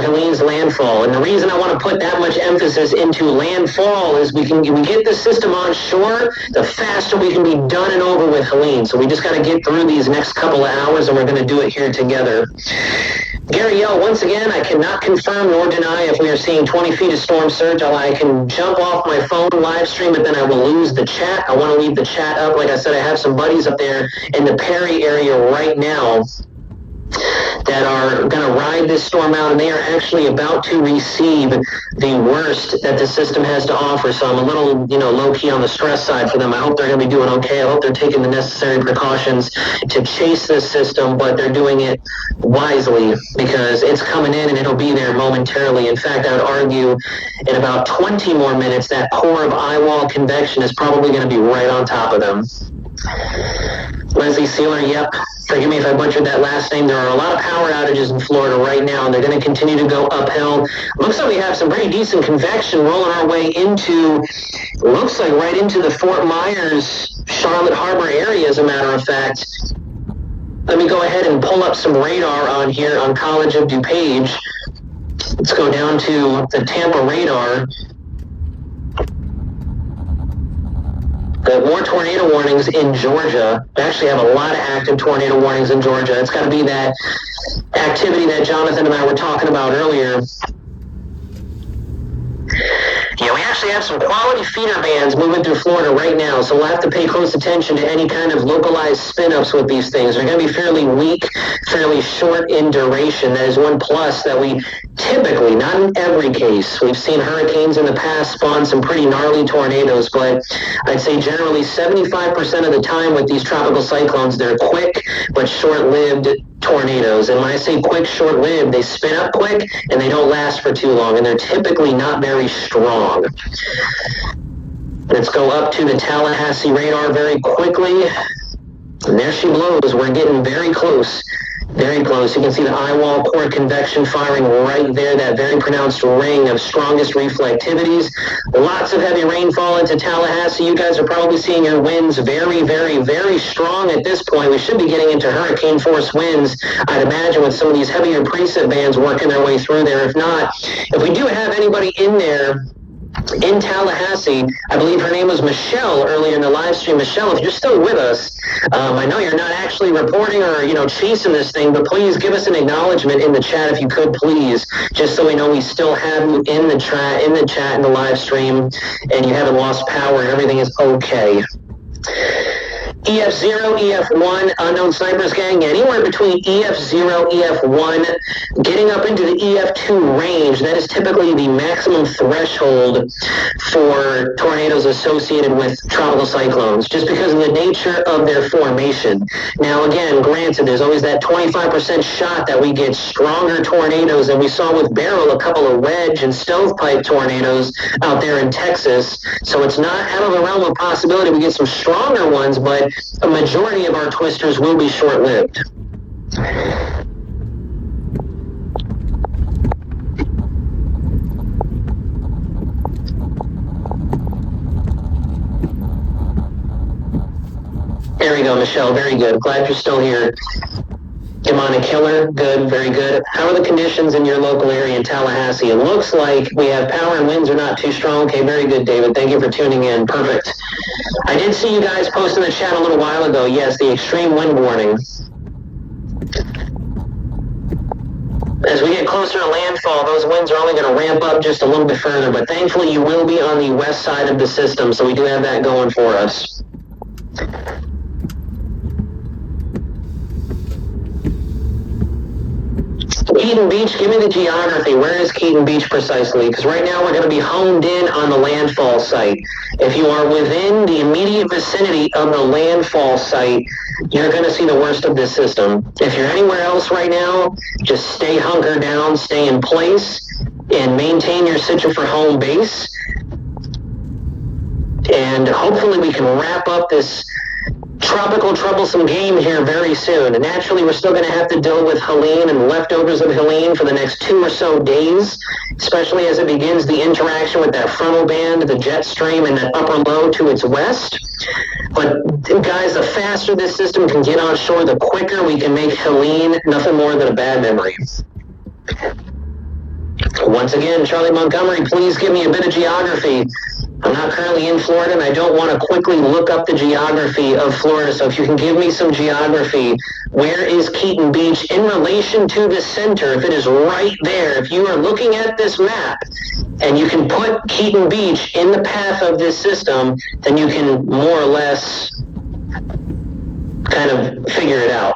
Helene's landfall. And the reason I want to put that much emphasis into landfall is we get the system on shore, the faster we can be done and over with Helene. So we just got to get through these next couple of hours, and we're going to do it here together. Gary Yell, once again, I cannot confirm nor deny if we are seeing 20 feet of storm surge. I can jump off my phone live stream, but then I will lose the chat. I want to leave the chat up. Like I said, I have some buddies up there in the Perry area right now that are going to ride this storm out, and they are actually about to receive the worst that the system has to offer. So I'm a little, low-key on the stress side for them. I hope they're going to be doing okay. I hope they're taking the necessary precautions to chase this system, but they're doing it wisely because it's coming in and it'll be there momentarily. In fact, I would argue in about 20 more minutes, that core of eye wall convection is probably going to be right on top of them. Leslie Sealer, yep. Forgive me if I butchered that last name. There are a lot of power outages in Florida right now, and they're going to continue to go uphill. Looks like we have some pretty decent convection rolling our way into, looks like right into the Fort Myers, Charlotte Harbor area, as a matter of fact. Let me go ahead and pull up some radar on here on College of DuPage. Let's go down to the Tampa radar. More tornado warnings in Georgia. We actually have a lot of active tornado warnings in Georgia. It's got to be that activity that Jonathan and I were talking about earlier. Yeah, we actually have some quality feeder bands moving through Florida right now, so we'll have to pay close attention to any kind of localized spin-ups with these things. They're going to be fairly weak, fairly short in duration. That is one plus that we typically, not in every case, we've seen hurricanes in the past spawn some pretty gnarly tornadoes, but I'd say generally 75% of the time with these tropical cyclones, they're quick but short-lived tornadoes. And when I say quick, short-lived, they spin up quick and they don't last for too long, and they're typically not very strong. Let's go up to the Tallahassee radar very quickly. And there she blows. We're getting very close. Very close. You can see the eye wall core convection firing right there, that very pronounced ring of strongest reflectivities. Lots of heavy rainfall into Tallahassee. You guys are probably seeing your winds very, very, very strong at this point. We should be getting into hurricane force winds, I'd imagine, with some of these heavier precip bands working their way through there. If not, if we do have anybody in there in Tallahassee, I believe her name was Michelle earlier in the live stream. Michelle, if you're still with us, I know you're not actually reporting or, chasing this thing, but please give us an acknowledgement in the chat if you could, please, just so we know we still have you in the chat, in the live stream, and you haven't lost power and everything is okay. EF0, EF1, unknown snipers gang, anywhere between EF0, EF1, getting up into the EF2 range. That is typically the maximum threshold for tornadoes associated with tropical cyclones, just because of the nature of their formation. Now, again, granted, there's always that 25% shot that we get stronger tornadoes, and we saw with Beryl a couple of wedge and stovepipe tornadoes out there in Texas. So it's not out of the realm of possibility we get some stronger ones, but a majority of our twisters will be short-lived. There we go, Michelle. Very good. Glad you're still here. Demonic Killer, good, very good. How are the conditions in your local area in Tallahassee? It looks like we have power and winds are not too strong. Okay, very good, David. Thank you for tuning in. Perfect. I did see you guys post in the chat a little while ago. Yes, the extreme wind warning. As we get closer to landfall, those winds are only going to ramp up just a little bit further, but thankfully you will be on the west side of the system, so we do have that going for us. Keaton Beach, give me the geography. Where is Keaton Beach precisely? Because right now we're going to be honed in on the landfall site. If you are within the immediate vicinity of the landfall site, you're going to see the worst of this system. If you're anywhere else right now, just stay hunkered down, stay in place, and maintain your situ for home base. And hopefully we can wrap up this tropical troublesome game here very soon. And naturally, we're still going to have to deal with Helene and leftovers of Helene for the next 2 or so days, especially as it begins the interaction with that frontal band, the jet stream, and that upper low to its west. But guys, the faster this system can get on shore, the quicker we can make Helene nothing more than a bad memory. Once again, Charlie Montgomery, please give me a bit of geography. I'm not currently in Florida, and I don't want to quickly look up the geography of Florida, so if you can give me some geography, where is Keaton Beach in relation to the center? If it is right there, if you are looking at this map, and you can put Keaton Beach in the path of this system, then you can more or less kind of figure it out.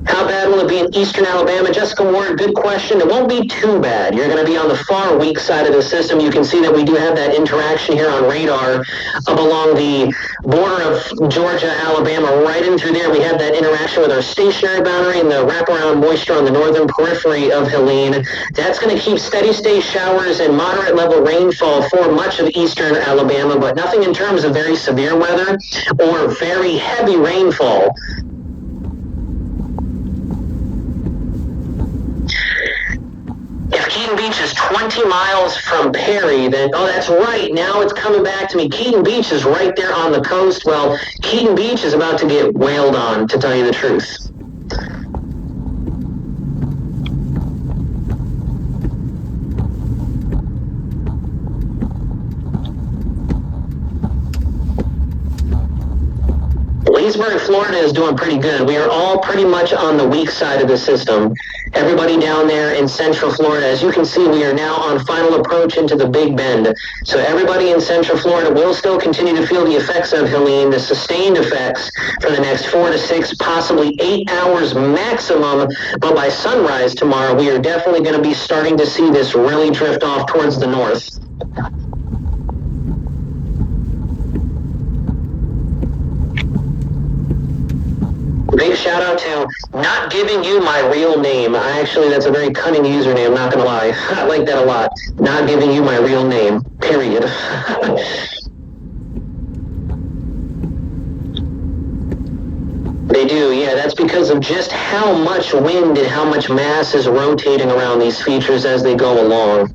How bad will it be in eastern Alabama? Jessica Ward, good question. It won't be too bad. You're going to be on the far weak side of the system. You can see that we do have that interaction here on radar up along the border of Georgia, Alabama, right in through there. We have that interaction with our stationary boundary and the wraparound moisture on the northern periphery of Helene. That's going to keep steady state showers and moderate level rainfall for much of eastern Alabama, but nothing in terms of very severe weather or very heavy rainfall. If Keaton Beach is 20 miles from Perry, then, oh, that's right, now it's coming back to me. Keaton Beach is right there on the coast. Well, Keaton Beach is about to get wailed on, to tell you the truth. Leesburg, Florida is doing pretty good. We are all pretty much on the weak side of the system. Everybody down there in Central Florida, as you can see, we are now on final approach into the Big Bend. So everybody in Central Florida will still continue to feel the effects of Helene, the sustained effects for the next 4 to 6, possibly 8 hours maximum. But by sunrise tomorrow, we are definitely going to be starting to see this really drift off towards the north. Big shout out to not giving you my real name. That's a very cunning username, not gonna lie. I like that a lot. Not giving you my real name, period. They do, yeah. That's because of just how much wind and how much mass is rotating around these features as they go along.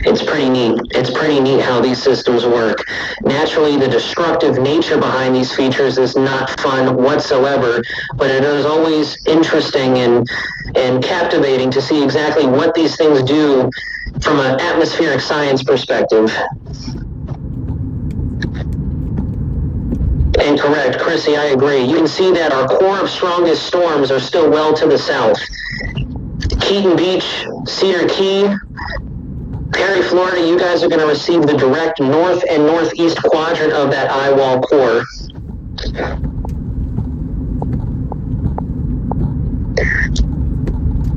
It's pretty neat. It's pretty neat how these systems work. Naturally, the destructive nature behind these features is not fun whatsoever, but it is always interesting and captivating to see exactly what these things do from an atmospheric science perspective. And correct, Chrissy, I agree. You can see that our core of strongest storms are still well to the south. Keaton Beach, Cedar Key, Perry, Florida, you guys are going to receive the direct north and northeast quadrant of that eye wall core.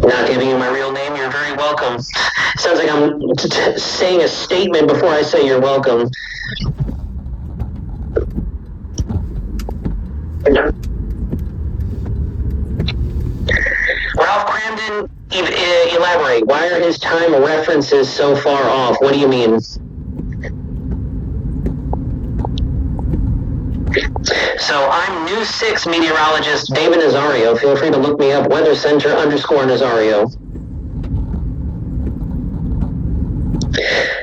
Not giving you my real name, you're very welcome. Sounds like I'm saying a statement before I say you're welcome. Ralph Cramden, elaborate. Why are his time references so far off? What do you mean? So I'm News 6 meteorologist David Nazario. Feel free to look me up, Weather Center _Nazario.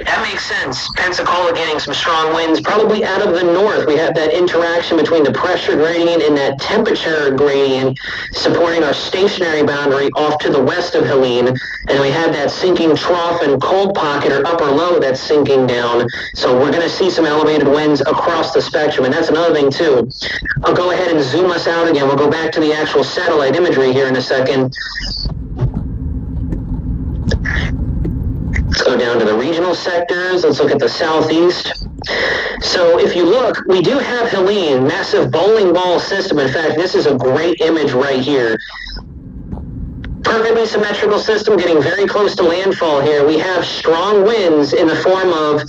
That makes sense. Pensacola getting some strong winds, probably out of the north. We have that interaction between the pressure gradient and that temperature gradient supporting our stationary boundary off to the west of Helene. And we have that sinking trough and cold pocket or upper low that's sinking down. So we're going to see some elevated winds across the spectrum. And that's another thing, too. I'll go ahead and zoom us out again. We'll go back to the actual satellite imagery here in a second. Let's go down to the regional sectors. Let's look at the southeast. So if you look, we do have Helene, massive bowling ball system. In fact, this is a great image right here. Perfectly symmetrical system getting very close to landfall here. We have strong winds in the form of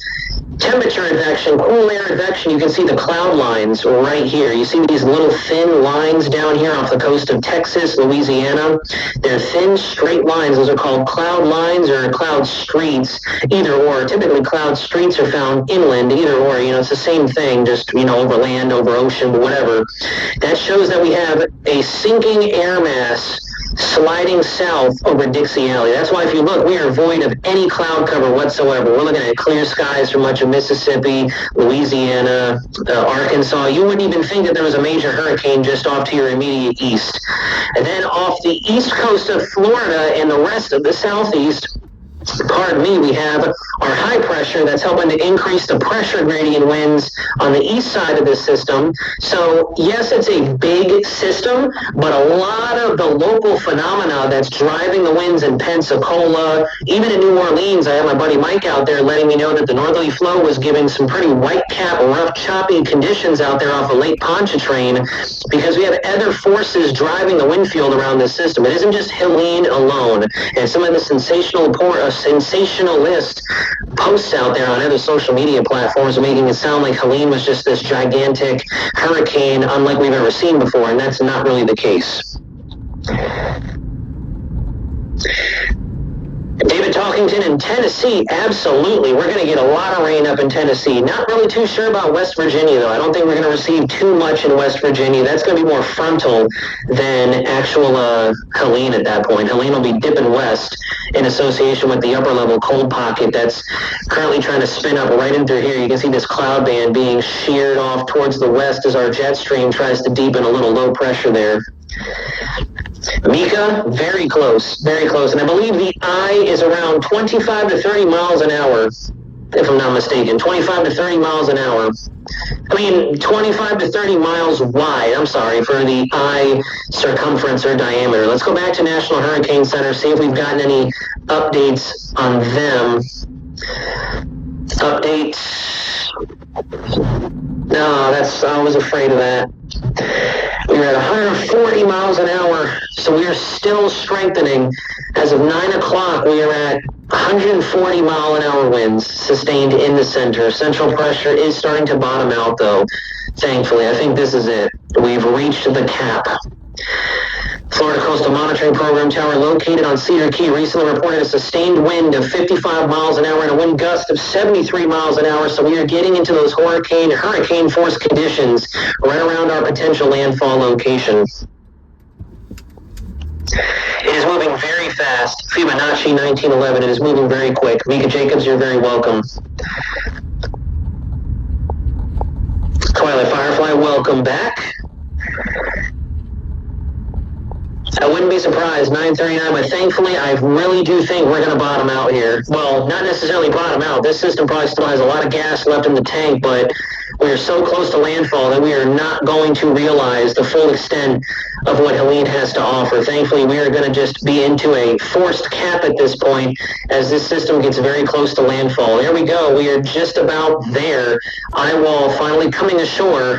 temperature advection, cool air advection. You can see the cloud lines right here. You see these little thin lines down here off the coast of Texas, Louisiana. They're thin, straight lines. Those are called cloud lines or cloud streets, either or. Typically, cloud streets are found inland, either or. It's the same thing, just, over land, over ocean, whatever. That shows that we have a sinking air mass sliding south over Dixie Alley. That's why if you look, we are void of any cloud cover whatsoever. We're looking at clear skies for much of Mississippi, Louisiana, Arkansas. You wouldn't even think that there was a major hurricane just off to your immediate east. And then off the east coast of Florida and the rest of the southeast, pardon me, we have our high pressure that's helping to increase the pressure gradient winds on the east side of this system. So yes, it's a big system, but a lot of the local phenomena that's driving the winds in Pensacola, even in New Orleans, I have my buddy Mike out there letting me know that the northerly flow was giving some pretty white cap, rough, choppy conditions out there off of Lake Pontchartrain, because we have other forces driving the wind field around this system. It isn't just Helene alone, and some of the sensationalist posts out there on other social media platforms are making it sound like Helene was just this gigantic hurricane unlike we've ever seen before, and that's not really the case. David Talkington in Tennessee, absolutely. We're going to get a lot of rain up in Tennessee. Not really too sure about West Virginia, though. I don't think we're going to receive too much in West Virginia. That's going to be more frontal than actual Helene at that point. Helene will be dipping west in association with the upper level cold pocket that's currently trying to spin up right in through here. You can see this cloud band being sheared off towards the west as our jet stream tries to deepen a little low pressure there. Mika, very close, and I believe the eye is around 25 to 30 miles an hour, if I'm not mistaken, 25 to 30 miles an hour. I mean, 25 to 30 miles wide, I'm sorry, for the eye circumference or diameter. Let's go back to National Hurricane Center, see if we've gotten any updates on them. Updates. No, I was afraid of that. We were at 140 miles an hour, so we are still strengthening. As of 9 o'clock, we are at 140 mile an hour winds sustained in the center. Central pressure is starting to bottom out, though, thankfully. I think this is it. We've reached the cap. Florida Coastal Monitoring Program tower located on Cedar Key recently reported a sustained wind of 55 miles an hour and a wind gust of 73 miles an hour. So we are getting into those hurricane force conditions right around our potential landfall location. It is moving very fast. Fibonacci 1911. It is moving very quick. Mika Jacobs, you're very welcome. Twilight Firefly, welcome back. I wouldn't be surprised, 9:39, but thankfully I really do think we're going to bottom out here. Well, not necessarily bottom out. This system probably still has a lot of gas left in the tank, but we are so close to landfall that we are not going to realize the full extent of what Helene has to offer. Thankfully, we are going to just be into a forced cap at this point as this system gets very close to landfall. There we go. We are just about there. Eyewall finally coming ashore.